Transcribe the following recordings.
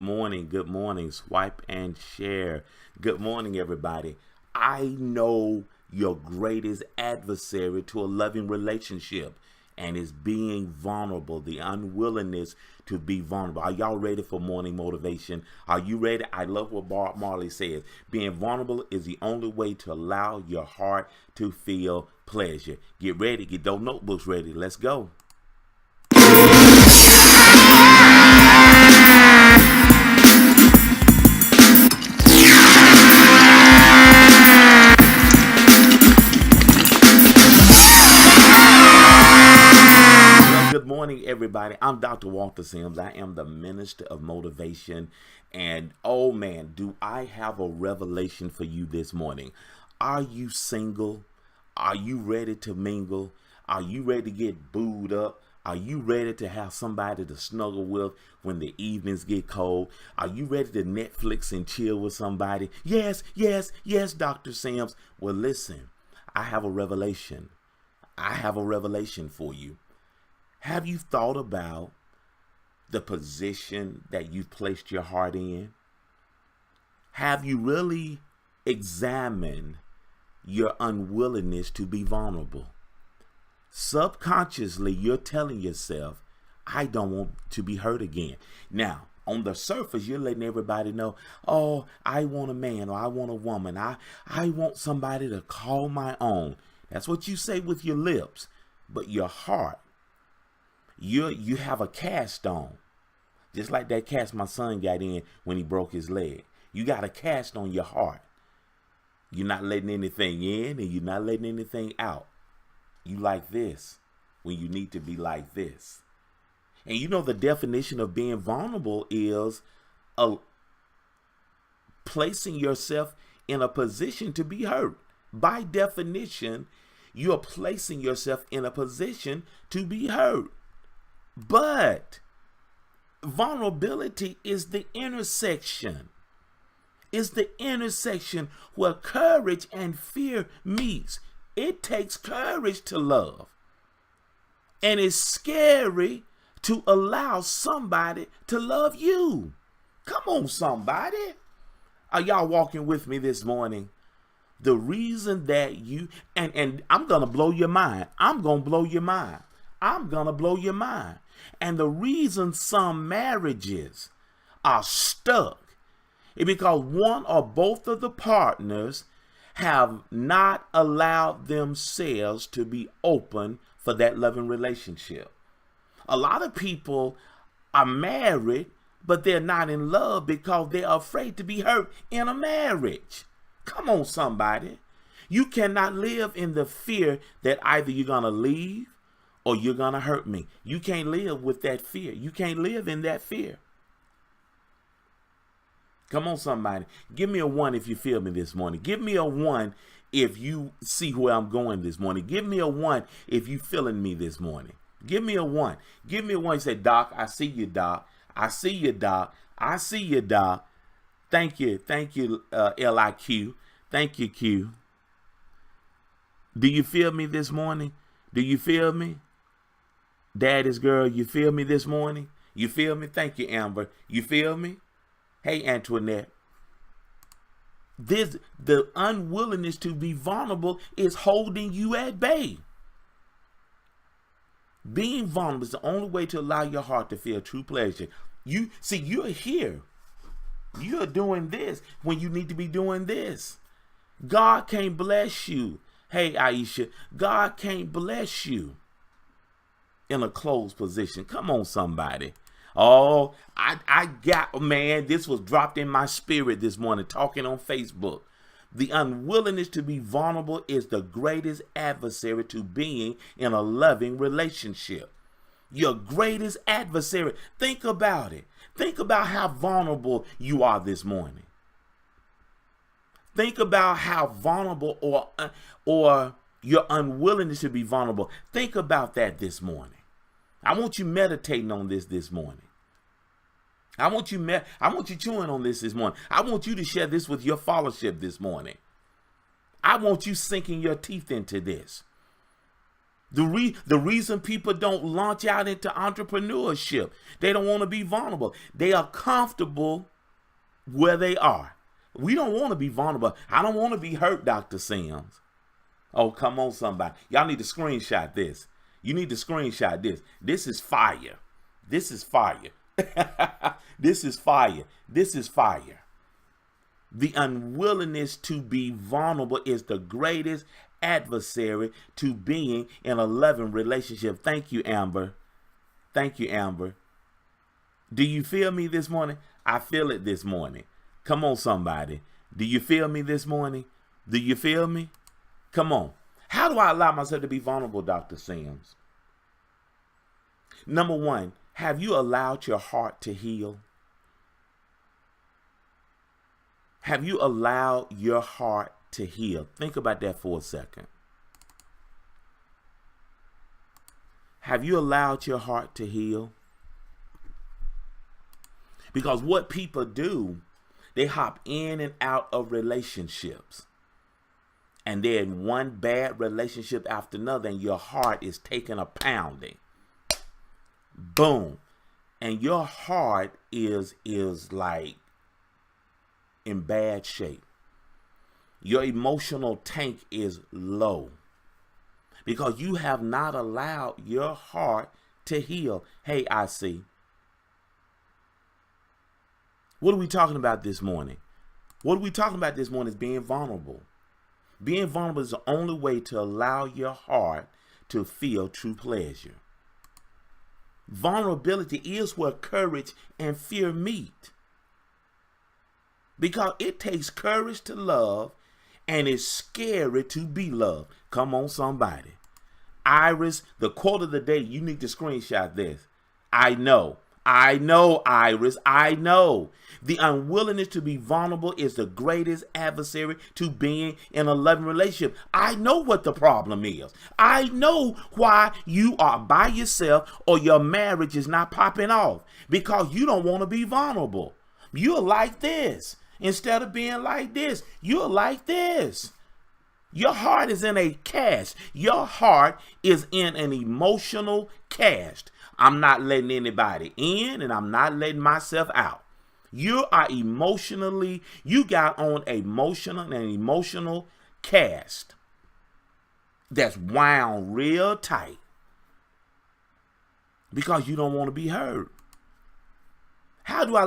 Morning, good morning. Swipe and share. Good morning, everybody. I know your greatest adversary to a loving relationship, and is being vulnerable, the unwillingness to be vulnerable. Are y'all ready for morning motivation? Are you ready? I love what Bob Marley says. Being vulnerable is the only way to allow your heart to feel pleasure. Get ready, get those notebooks ready. Let's go. Good morning, everybody. I'm Dr. Walter Sims. I am the minister of motivation. And oh man, do I have a revelation for you this morning. Are you single? Are you ready to mingle? Are you ready to get booed up? Are you ready to have somebody to snuggle with when the evenings get cold? Are you ready to Netflix and chill with somebody? Yes, yes, yes, Dr. Sims. Well, listen, I have a revelation. I have a revelation for you. Have you thought about the position that you've placed your heart in? Have you really examined your unwillingness to be vulnerable? Subconsciously, you're telling yourself, I don't want to be hurt again. Now, on the surface, you're letting everybody know, oh, I want a man or I want a woman. I want somebody to call my own. That's what you say with your lips, but your heart, you have a cast on, just like that cast my son got in when he broke his leg. You got a cast on your heart. You're not letting anything in and you're not letting anything out. You like this when you need to be like this. And you know the definition of being vulnerable is placing yourself in a position to be hurt. By definition, you're placing yourself in a position to be hurt. But vulnerability is the intersection. It's the intersection where courage and fear meets. It takes courage to love. And it's scary to allow somebody to love you. Come on, somebody. Are y'all walking with me this morning? The reason that you, and I'm going to blow your mind. I'm going to blow your mind. I'm going to blow your mind. And the reason some marriages are stuck is because one or both of the partners have not allowed themselves to be open for that loving relationship. A lot of people are married, but they're not in love because they're afraid to be hurt in a marriage. Come on, somebody. You cannot live in the fear that either you're going to leave or you're going to hurt me. You can't live with that fear. You can't live in that fear. Come on, somebody. Give me a 1 if you feel me this morning. Give me a 1 if you see where I'm going this morning. Give me a 1 if you feeling me this morning. Give me a 1. Give me a 1. You say, Doc, I see you, Doc. I see you, Doc. I see you, Doc. Thank you. Thank you, LIQ. Thank you, Q. Do you feel me this morning? Do you feel me? Daddy's girl, you feel me this morning? You feel me? Thank you, Amber. You feel me? Hey, Antoinette. The unwillingness to be vulnerable is holding you at bay. Being vulnerable is the only way to allow your heart to feel true pleasure. You see, you're here. You're doing this when you need to be doing this. God can't bless you. Hey, Aisha, God can't bless you in a closed position. Come on, somebody. Oh, I got, man, this was dropped in my spirit this morning talking on Facebook. The unwillingness to be vulnerable is the greatest adversary to being in a loving relationship. Your greatest adversary. Think about it. Think about how vulnerable you are this morning. Think about how vulnerable or your unwillingness to be vulnerable. Think about that this morning. I want you meditating on this morning. I want you chewing on this morning. I want you to share this with your fellowship this morning. I want you sinking your teeth into this. The reason people don't launch out into entrepreneurship, they don't want to be vulnerable. They are comfortable where they are. We don't want to be vulnerable. I don't want to be hurt, Dr. Sims. Oh, come on, somebody. Y'all need to screenshot this. You need to screenshot this. This is fire. This is fire. This is fire. This is fire. The unwillingness to be vulnerable is the greatest adversary to being in a loving relationship. Thank you, Amber. Thank you, Amber. Do you feel me this morning? I feel it this morning. Come on, somebody. Do you feel me this morning? Do you feel me? Come on. How do I allow myself to be vulnerable, Dr. Sims? Number one, have you allowed your heart to heal? Have you allowed your heart to heal? Think about that for a second. Have you allowed your heart to heal? Because what people do, they hop in and out of relationships. And they're in one bad relationship after another, and your heart is taking a pounding. Boom. And your heart is like in bad shape. Your emotional tank is low because you have not allowed your heart to heal. Hey, I see. What are we talking about this morning? What are we talking about this morning is being vulnerable. Being vulnerable is the only way to allow your heart to feel true pleasure. Vulnerability is where courage and fear meet. Because it takes courage to love and it's scary to be loved. Come on, somebody. Iris, the quote of the day, you need to screenshot this. I know, Iris, I know. The unwillingness to be vulnerable is the greatest adversary to being in a loving relationship. I know what the problem is. I know why you are by yourself or your marriage is not popping off. Because you don't want to be vulnerable. You're like this. Instead of being like this, you're like this. Your heart is in a cast. Your heart is in an emotional cast. I'm not letting anybody in and I'm not letting myself out. You are emotionally, you got on an emotional cast that's wound real tight because you don't want to be hurt. How do I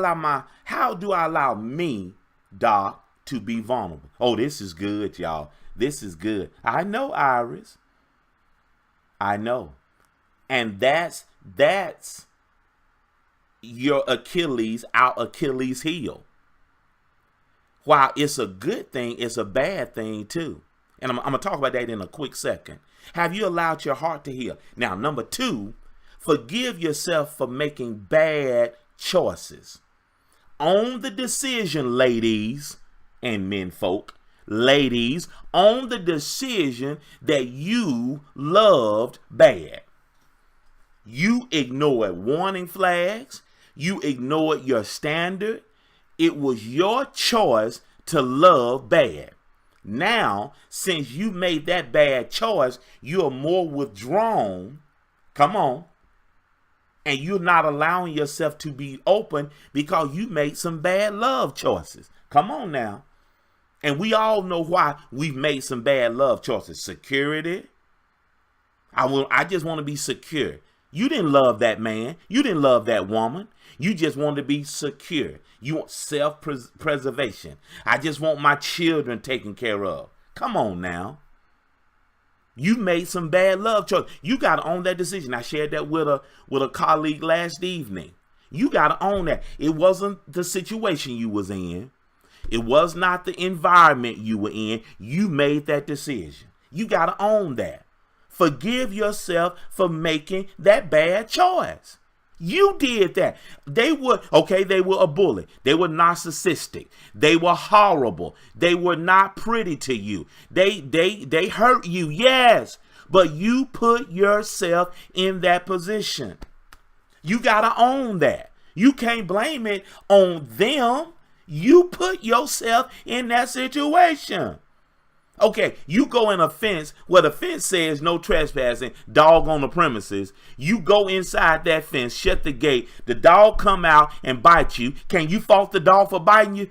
allow me, Doc, to be vulnerable? Oh, this is good, y'all. This is good. I know, Iris. I know. And that's your Achilles, our Achilles heel. While it's a good thing, it's a bad thing too. And I'm going to talk about that in a quick second. Have you allowed your heart to heal? Now, number two, forgive yourself for making bad choices. Own the decision, ladies and menfolk. Ladies, own the decision that you loved bad. You ignored warning flags. You ignored your standard. It was your choice to love bad. Now, since you made that bad choice, you are more withdrawn. Come on. And you're not allowing yourself to be open because you made some bad love choices. Come on now. And we all know why we've made some bad love choices. Security. I just want to be secure. You didn't love that man. You didn't love that woman. You just want to be secure. You want self-preservation. I just want my children taken care of. Come on now. You made some bad love choices. You got to own that decision. I shared that with a colleague last evening. You got to own that. It wasn't the situation you was in. It was not the environment you were in. You made that decision. You got to own that. Forgive yourself for making that bad choice. You did that. They were a bully. They were narcissistic. They were horrible. They were not pretty to you. They hurt you, yes. But you put yourself in that position. You got to own that. You can't blame it on them. You put yourself in that situation. Okay, you go in a fence where the fence says no trespassing, dog on the premises. You go inside that fence, shut the gate. The dog come out and bite you. Can you fault the dog for biting you?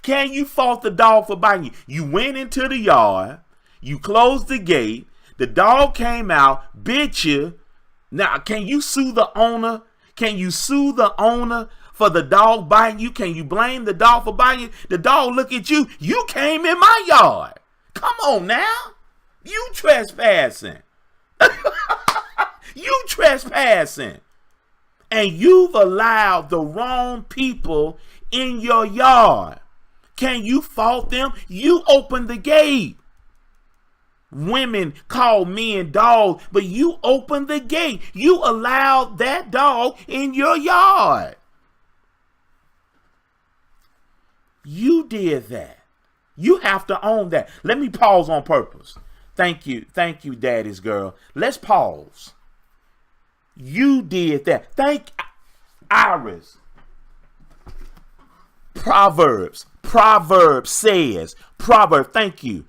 Can you fault the dog for biting you? You went into the yard. You closed the gate. The dog came out, bit you. Now, can you sue the owner? Can you sue the owner for the dog biting you? Can you blame the dog for biting you? The dog look at you. You came in my yard. Come on now. You trespassing. You trespassing. And you've allowed the wrong people in your yard. Can you fault them? You opened the gate. Women call men dogs, but you opened the gate. You allowed that dog in your yard. You did that. You have to own that. Let me pause on purpose. Thank you, daddy's girl. Let's pause. You did that. Thank Iris. Proverbs says, thank you.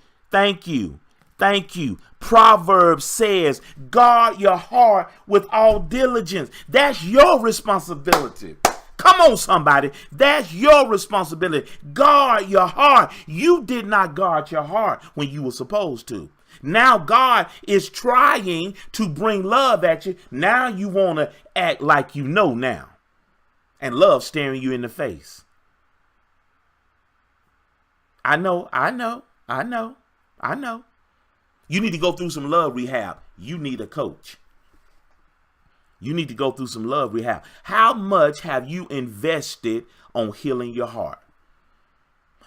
Proverbs says, guard your heart with all diligence. That's your responsibility. Come on, somebody. That's your responsibility. Guard your heart. You did not guard your heart when you were supposed to. Now God is trying to bring love at you. Now you want to act like you know now. And love staring you in the face. I know. You need to go through some love rehab. You need a coach. You need to go through some love rehab. How much have you invested on healing your heart?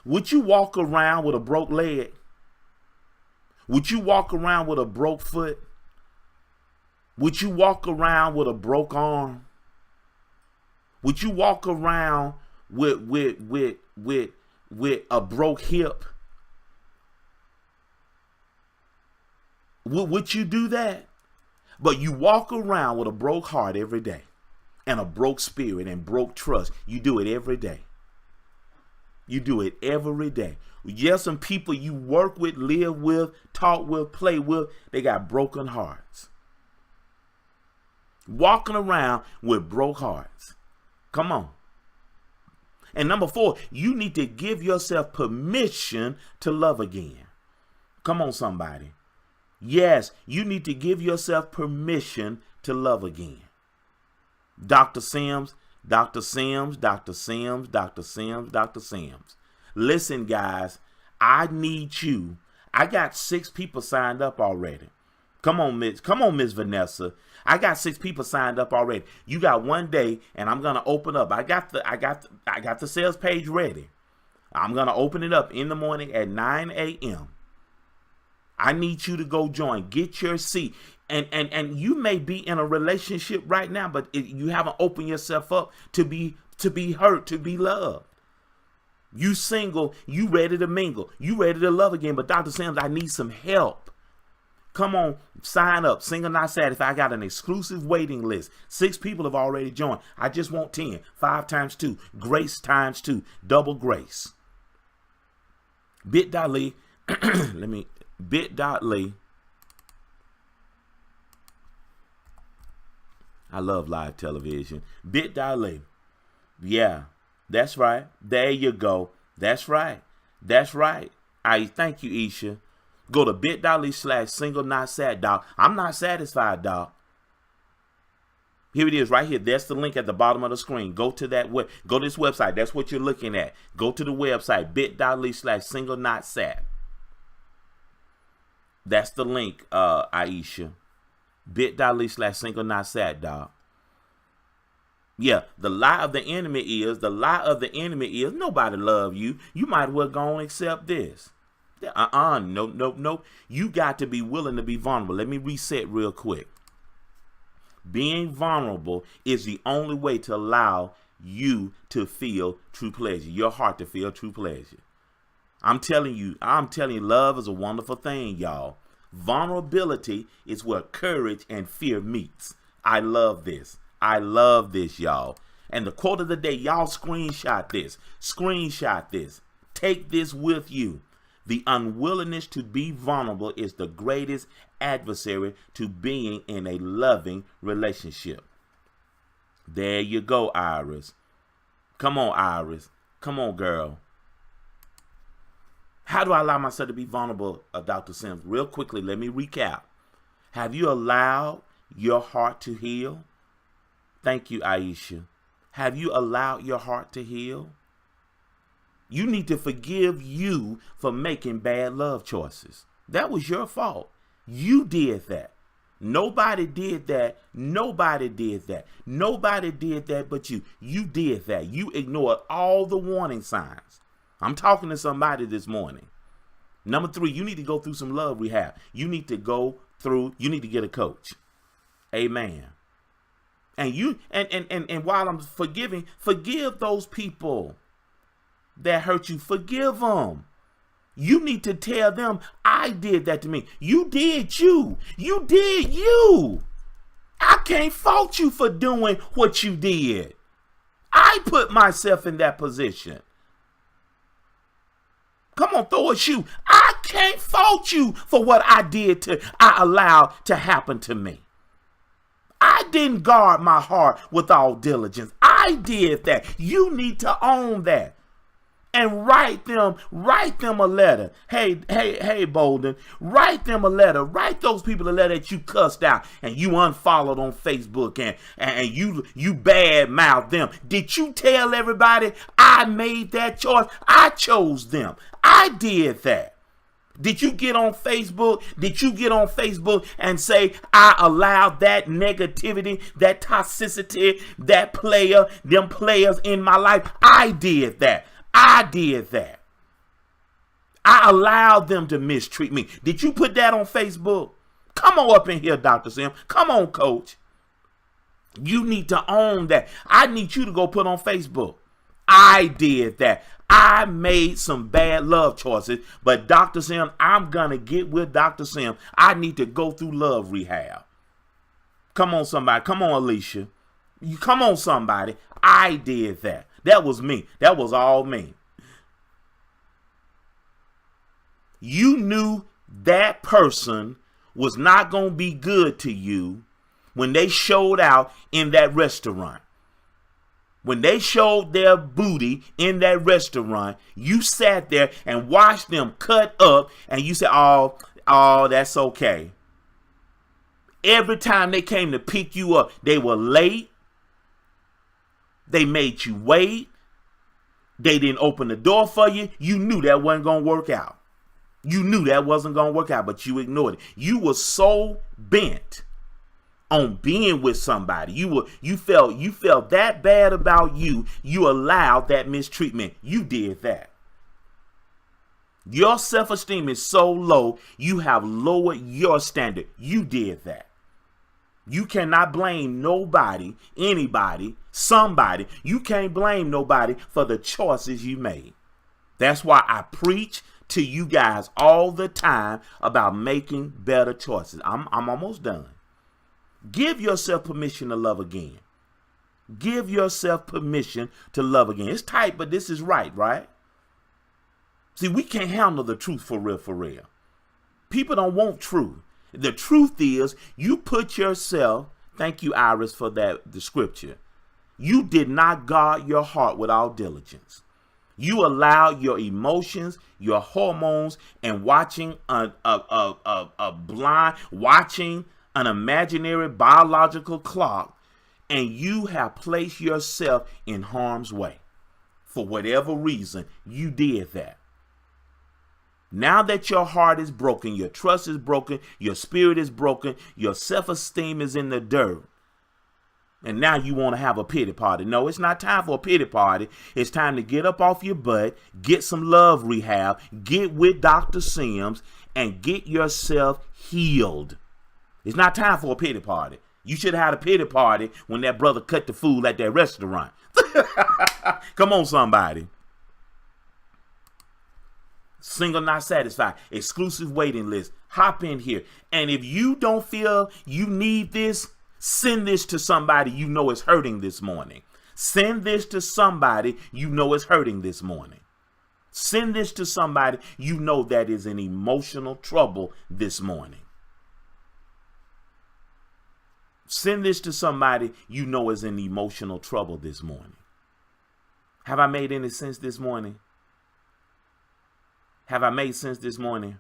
Would you walk around with a broke leg? Would you walk around with a broke foot? Would you walk around with a broke arm? Would you walk around with a broke hip? Would you do that? But you walk around with a broke heart every day and a broke spirit and broke trust. You do it every day. You do it every day. Yes, some people you work with, live with, talk with, play with, they got broken hearts. Walking around with broke hearts. Come on. And number 4, you need to give yourself permission to love again. Come on, somebody. Yes, you need to give yourself permission to love again. Dr. Sims. Listen, guys, I need you. I got 6 people signed up already. Come on, Miss Vanessa. I got 6 people signed up already. You got one day, and I'm gonna open up. I got the sales page ready. I'm gonna open it up in the morning at 9 a.m. I need you to go join. Get your seat. And you may be in a relationship right now, but you haven't opened yourself up to be hurt, to be loved. You single, you ready to mingle, you ready to love again. But Dr. Sims, I need some help. Come on, sign up. Single Not Satisfied. I got an exclusive waiting list. 6 people have already joined. I just want 10. 5 times 2. Grace times 2. Double grace. Bit.ly. Bit.ly. I love live television. Bit.ly. Yeah, that's right. There you go. That's right. I thank you, Isha. Go to bit.ly/single not sad, dog. I'm not satisfied, dog. Here it is right here. That's the link at the bottom of the screen. Go to that go to this website. That's what you're looking at. Go to the website, bit.ly/single not sad. That's the link, Aisha. bit.ly/single not sad, dog. Yeah, the lie of the enemy is nobody love you. You might as well go and accept this. No. You got to be willing to be vulnerable. Let me reset real quick. Being vulnerable is the only way to allow you to feel true pleasure, your heart to feel true pleasure. I'm telling you, love is a wonderful thing, y'all. Vulnerability is where courage and fear meets. I love this, y'all. And the quote of the day, y'all screenshot this. Take this with you. The unwillingness to be vulnerable is the greatest adversary to being in a loving relationship. There you go, Iris. Come on, Iris. Come on, girl. How do I allow myself to be vulnerable, Dr. Sims? Real quickly, let me recap. Have you allowed your heart to heal? Thank you, Aisha. Have you allowed your heart to heal? You need to forgive you for making bad love choices. That was your fault. You did that. Nobody did that. Nobody did that. Nobody did that but you. You did that. You ignored all the warning signs. I'm talking to somebody this morning. Number 3, you need to go through some love rehab. You need to get a coach. Amen. And you and while I'm forgive those people that hurt you. Forgive them. You need to tell them, I did that to me. You did you. You did you. I can't fault you for doing what you did. I put myself in that position. Come on, throw a shoe. I can't fault you for what I allowed to happen to me. I didn't guard my heart with all diligence. I did that. You need to own that. And write them a letter. Hey, Bolden, write them a letter. Write those people a letter that you cussed out and you unfollowed on Facebook and you bad mouthed them. Did you tell everybody I made that choice? I chose them. I did that. Did you get on Facebook? Did you get on Facebook and say, I allowed that negativity, that toxicity, them players in my life? I did that. I did that. I allowed them to mistreat me. Did you put that on Facebook? Come on up in here, Dr. Sim. Come on, coach. You need to own that. I need you to go put on Facebook. I did that. I made some bad love choices, but Dr. Sim, I'm going to get with Dr. Sim. I need to go through love rehab. Come on, somebody. Come on, Alicia. Come on, somebody. I did that. That was me. That was all me. You knew that person was not going to be good to you when they showed out in that restaurant. When they showed their booty in that restaurant, you sat there and watched them cut up and you said, oh, that's okay. Every time they came to pick you up, they were late. They made you wait. They didn't open the door for you. You knew that wasn't going to work out. You knew that wasn't going to work out, but you ignored it. You were so bent on being with somebody. You felt that bad about you. You allowed that mistreatment. You did that. Your self-esteem is so low, you have lowered your standard. You did that. You cannot blame nobody, anybody, somebody. You can't blame nobody for the choices you made. That's why I preach to you guys all the time about making better choices. I'm almost done. Give yourself permission to love again. Give yourself permission to love again. It's tight, but this is right? See, we can't handle the truth for real. People don't want truth. The truth is, you put yourself, thank you, Iris, for the scripture. You did not guard your heart with all diligence. You allowed your emotions, your hormones, and watching an imaginary biological clock, and you have placed yourself in harm's way. For whatever reason, you did that. Now that your heart is broken, your trust is broken, your spirit is broken, your self-esteem is in the dirt, and now you want to have a pity party. No, it's not time for a pity party. It's time to get up off your butt, get some love rehab, get with Dr. Sims, and get yourself healed. It's not time for a pity party. You should have had a pity party when that brother cut the food at that restaurant. Come on, somebody. Single not satisfied. Exclusive waiting list. Hop in here. And if you don't feel you need this, send this to somebody you know is hurting this morning. Send this to somebody you know is hurting this morning. Send this to somebody you know that is in emotional trouble this morning. Send this to somebody you know is in emotional trouble this morning. Have I made any sense this morning? Have I made sense this morning?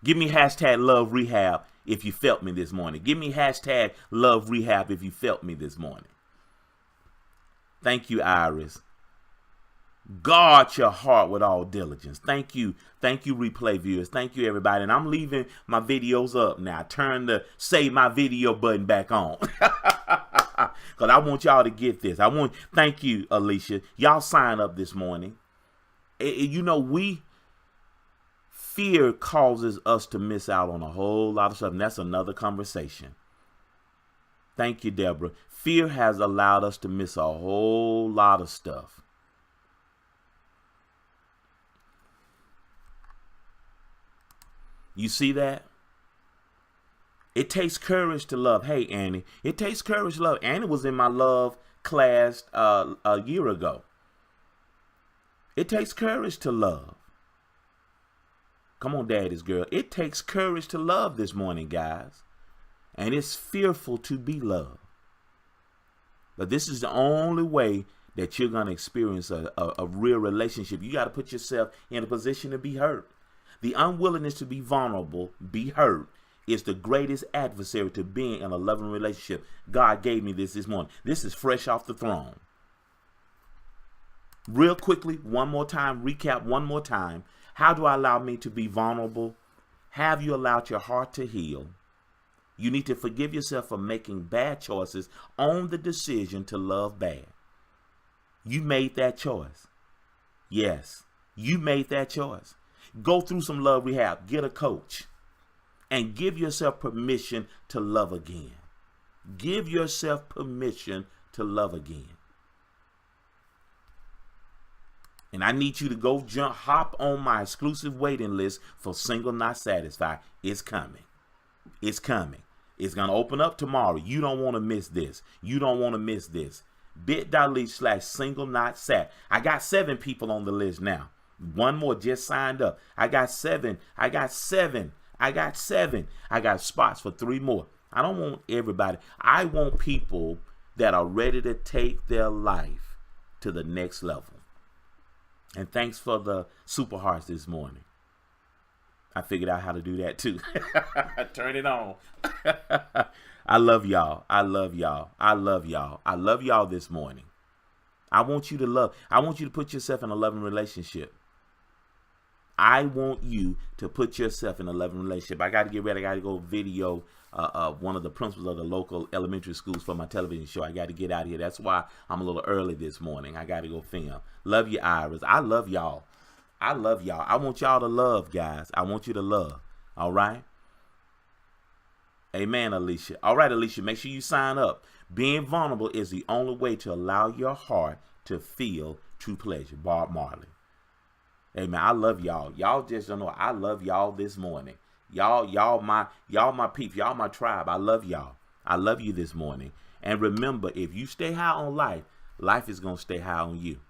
Give me hashtag love rehab if you felt me this morning. Give me hashtag love rehab if you felt me this morning. Thank you, Iris. Guard your heart with all diligence. Thank you. Thank you, replay viewers. Thank you, everybody. And I'm leaving my videos up now. Turn the save my video button back on. Because I want y'all to get this. Thank you, Alicia. Y'all sign up this morning. You know, fear causes us to miss out on a whole lot of stuff. And that's another conversation. Thank you, Deborah. Fear has allowed us to miss a whole lot of stuff. You see that? It takes courage to love. Hey, Annie, it takes courage to love. Annie was in my love class a year ago. It takes courage to love. Come on, daddy's girl. It takes courage to love this morning, guys. And it's fearful to be loved. But this is the only way that you're going to experience a real relationship. You got to put yourself in a position to be hurt. The unwillingness to be vulnerable, be hurt, is the greatest adversary to being in a loving relationship. God gave me this morning. This is fresh off the throne. Real quickly, one more time, recap one more time. How do I allow me to be vulnerable? Have you allowed your heart to heal? You need to forgive yourself for making bad choices on the decision to love bad. You made that choice. Yes, you made that choice. Go through some love rehab. Get a coach. And give yourself permission to love again. Give yourself permission to love again. And I need you to go hop on my exclusive waiting list for Single Not Satisfied. It's coming. It's coming. It's going to open up tomorrow. You don't want to miss this. You don't want to miss this. bit.ly/single not sat. I got 7 people on the list now. One more just signed up. I got 7. I got spots for 3 more. I don't want everybody. I want people that are ready to take their life to the next level. And thanks for the super hearts this morning. I figured out how to do that too. Turn it on. I love y'all. I love y'all. I love y'all. I love y'all this morning. I want you to love. I want you to put yourself in a loving relationship. I want you to put yourself in a loving relationship. I got to get ready. I got to go video one of the principals of the local elementary schools for my television show. I got to get out of here. That's why I'm a little early this morning. I got to go film. Love you, Iris. I love y'all. I love y'all. I want y'all to love, guys. I want you to love. All right? Amen, Alicia. All right, Alicia, make sure you sign up. Being vulnerable is the only way to allow your heart to feel true pleasure. Bob Marley. Amen. I love y'all. Y'all just don't know. I love y'all this morning. Y'all my peeps. Y'all my tribe. I love y'all. I love you this morning. And remember, if you stay high on life, life is going to stay high on you.